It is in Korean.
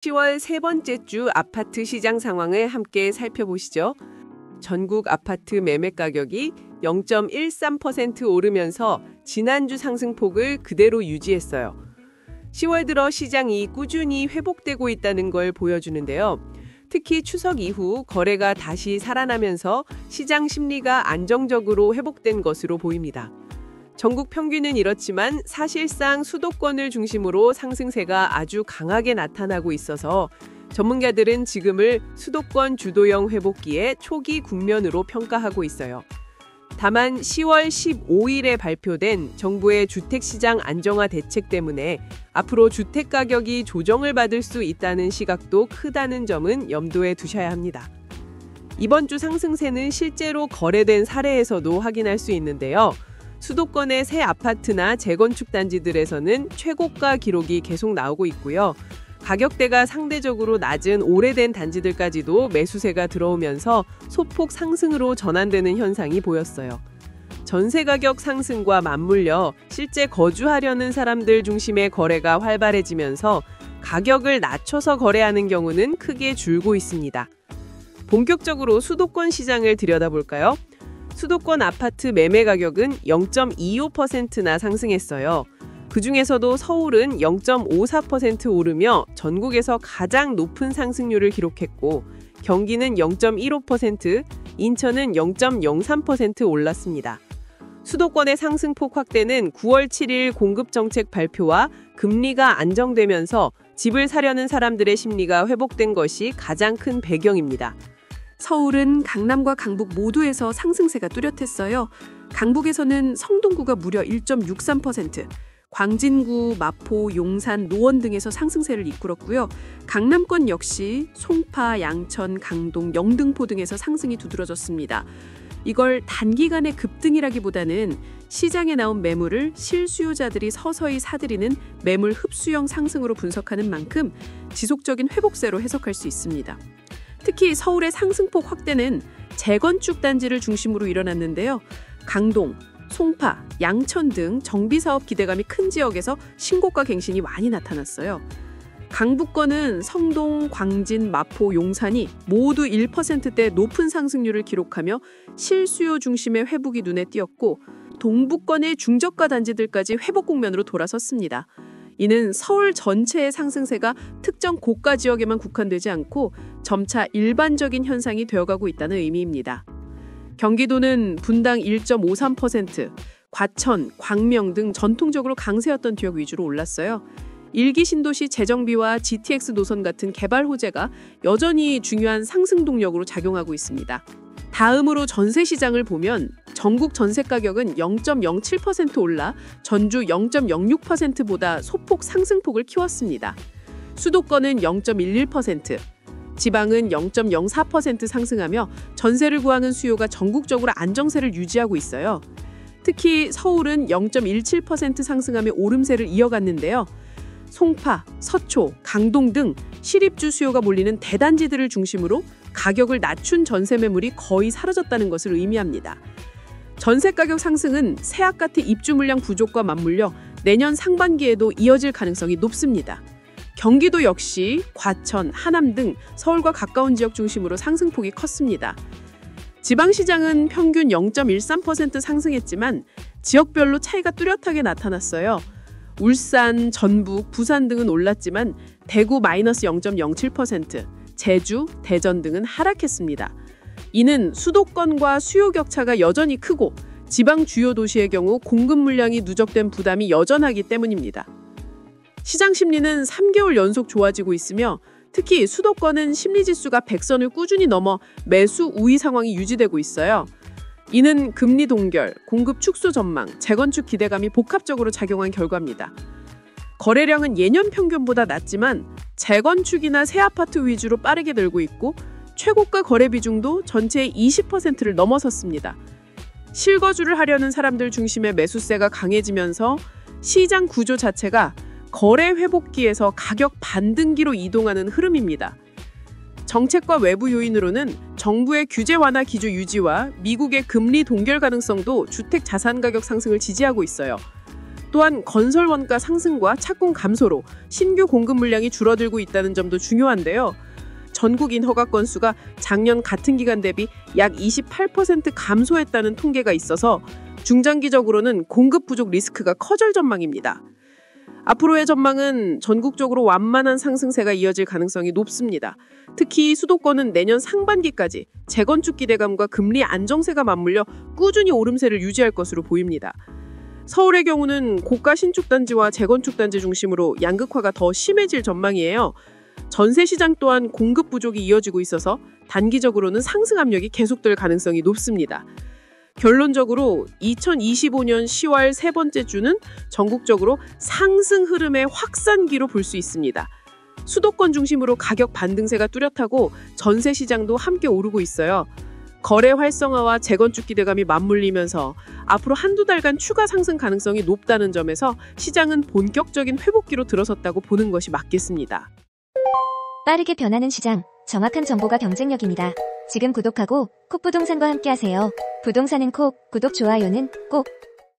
10월 세 번째 주 아파트 시장 상황을 함께 살펴보시죠. 전국 아파트 매매 가격이 0.13% 오르면서 지난주 상승폭을 그대로 유지했어요. 10월 들어 시장이 꾸준히 회복되고 있다는 걸 보여주는데요. 특히 추석 이후 거래가 다시 살아나면서 시장 심리가 안정적으로 회복된 것으로 보입니다. 전국 평균은 이렇지만 사실상 수도권을 중심으로 상승세가 아주 강하게 나타나고 있어서 전문가들은 지금을 수도권 주도형 회복기의 초기 국면으로 평가하고 있어요. 다만 10월 15일에 발표된 정부의 주택시장 안정화 대책 때문에 앞으로 주택 가격이 조정을 받을 수 있다는 시각도 크다는 점은 염두에 두셔야 합니다. 이번 주 상승세는 실제로 거래된 사례에서도 확인할 수 있는데요. 수도권의 새 아파트나 재건축 단지들에서는 최고가 기록이 계속 나오고 있고요. 가격대가 상대적으로 낮은 오래된 단지들까지도 매수세가 들어오면서 소폭 상승으로 전환되는 현상이 보였어요. 전세 가격 상승과 맞물려 실제 거주하려는 사람들 중심의 거래가 활발해지면서 가격을 낮춰서 거래하는 경우는 크게 줄고 있습니다. 본격적으로 수도권 시장을 들여다볼까요? 수도권 아파트 매매 가격은 0.25%나 상승했어요. 그중에서도 서울은 0.54% 오르며 전국에서 가장 높은 상승률을 기록했고 경기는 0.15%, 인천은 0.03% 올랐습니다. 수도권의 상승폭 확대는 9월 7일 공급정책 발표와 금리가 안정되면서 집을 사려는 사람들의 심리가 회복된 것이 가장 큰 배경입니다. 서울은 강남과 강북 모두에서 상승세가 뚜렷했어요. 강북에서는 성동구가 무려 1.63%, 광진구, 마포, 용산, 노원 등에서 상승세를 이끌었고요. 강남권 역시 송파, 양천, 강동, 영등포 등에서 상승이 두드러졌습니다. 이걸 단기간의 급등이라기보다는 시장에 나온 매물을 실수요자들이 서서히 사들이는 매물 흡수형 상승으로 분석하는 만큼 지속적인 회복세로 해석할 수 있습니다. 특히 서울의 상승폭 확대는 재건축 단지를 중심으로 일어났는데요. 강동, 송파, 양천 등 정비사업 기대감이 큰 지역에서 신고가 갱신이 많이 나타났어요. 강북권은 성동, 광진, 마포, 용산이 모두 1%대 높은 상승률을 기록하며 실수요 중심의 회복이 눈에 띄었고 동북권의 중저가 단지들까지 회복 국면으로 돌아섰습니다. 이는 서울 전체의 상승세가 특정 고가 지역에만 국한되지 않고 점차 일반적인 현상이 되어가고 있다는 의미입니다. 경기도는 분당 1.53%, 과천, 광명 등 전통적으로 강세였던 지역 위주로 올랐어요. 일기 신도시 재정비와 GTX 노선 같은 개발 호재가 여전히 중요한 상승 동력으로 작용하고 있습니다. 다음으로 전세 시장을 보면 전국 전세 가격은 0.07% 올라 전주 0.06%보다 소폭 상승폭을 키웠습니다. 수도권은 0.11%, 지방은 0.04% 상승하며 전세를 구하는 수요가 전국적으로 안정세를 유지하고 있어요. 특히 서울은 0.17% 상승하며 오름세를 이어갔는데요. 송파, 서초, 강동 등 시립주 수요가 몰리는 대단지들을 중심으로 가격을 낮춘 전세 매물이 거의 사라졌다는 것을 의미합니다. 전세 가격 상승은 새 아파트 입주 물량 부족과 맞물려 내년 상반기에도 이어질 가능성이 높습니다. 경기도 역시 과천, 하남 등 서울과 가까운 지역 중심으로 상승폭이 컸습니다. 지방시장은 평균 0.13% 상승했지만 지역별로 차이가 뚜렷하게 나타났어요. 울산, 전북, 부산 등은 올랐지만 대구 마이너스 0.07%, 제주, 대전 등은 하락했습니다. 이는 수도권과 수요 격차가 여전히 크고 지방 주요 도시의 경우 공급 물량이 누적된 부담이 여전하기 때문입니다. 시장 심리는 3개월 연속 좋아지고 있으며 특히 수도권은 심리지수가 100선을 꾸준히 넘어 매수 우위 상황이 유지되고 있어요. 이는 금리 동결, 공급 축소 전망, 재건축 기대감이 복합적으로 작용한 결과입니다. 거래량은 예년 평균보다 낮지만 재건축이나 새 아파트 위주로 빠르게 늘고 있고 최고가 거래 비중도 전체의 20%를 넘어섰습니다. 실거주를 하려는 사람들 중심의 매수세가 강해지면서 시장 구조 자체가 거래 회복기에서 가격 반등기로 이동하는 흐름입니다. 정책과 외부 요인으로는 정부의 규제 완화 기조 유지와 미국의 금리 동결 가능성도 주택 자산 가격 상승을 지지하고 있어요. 또한 건설 원가 상승과 착공 감소로 신규 공급 물량이 줄어들고 있다는 점도 중요한데요. 전국인 허가 건수가 작년 같은 기간 대비 약 28% 감소했다는 통계가 있어서 중장기적으로는 공급 부족 리스크가 커질 전망입니다. 앞으로의 전망은 전국적으로 완만한 상승세가 이어질 가능성이 높습니다. 특히 수도권은 내년 상반기까지 재건축 기대감과 금리 안정세가 맞물려 꾸준히 오름세를 유지할 것으로 보입니다. 서울의 경우는 고가 신축단지와 재건축단지 중심으로 양극화가 더 심해질 전망이에요. 전세 시장 또한 공급 부족이 이어지고 있어서 단기적으로는 상승 압력이 계속될 가능성이 높습니다. 결론적으로 2025년 10월 세 번째 주는 전국적으로 상승 흐름의 확산기로 볼 수 있습니다. 수도권 중심으로 가격 반등세가 뚜렷하고 전세 시장도 함께 오르고 있어요. 거래 활성화와 재건축 기대감이 맞물리면서 앞으로 한두 달간 추가 상승 가능성이 높다는 점에서 시장은 본격적인 회복기로 들어섰다고 보는 것이 맞겠습니다. 빠르게 변하는 시장, 정확한 정보가 경쟁력입니다. 지금 구독하고 콕부동산과 함께하세요. 부동산은 콕, 구독, 좋아요는 꼭.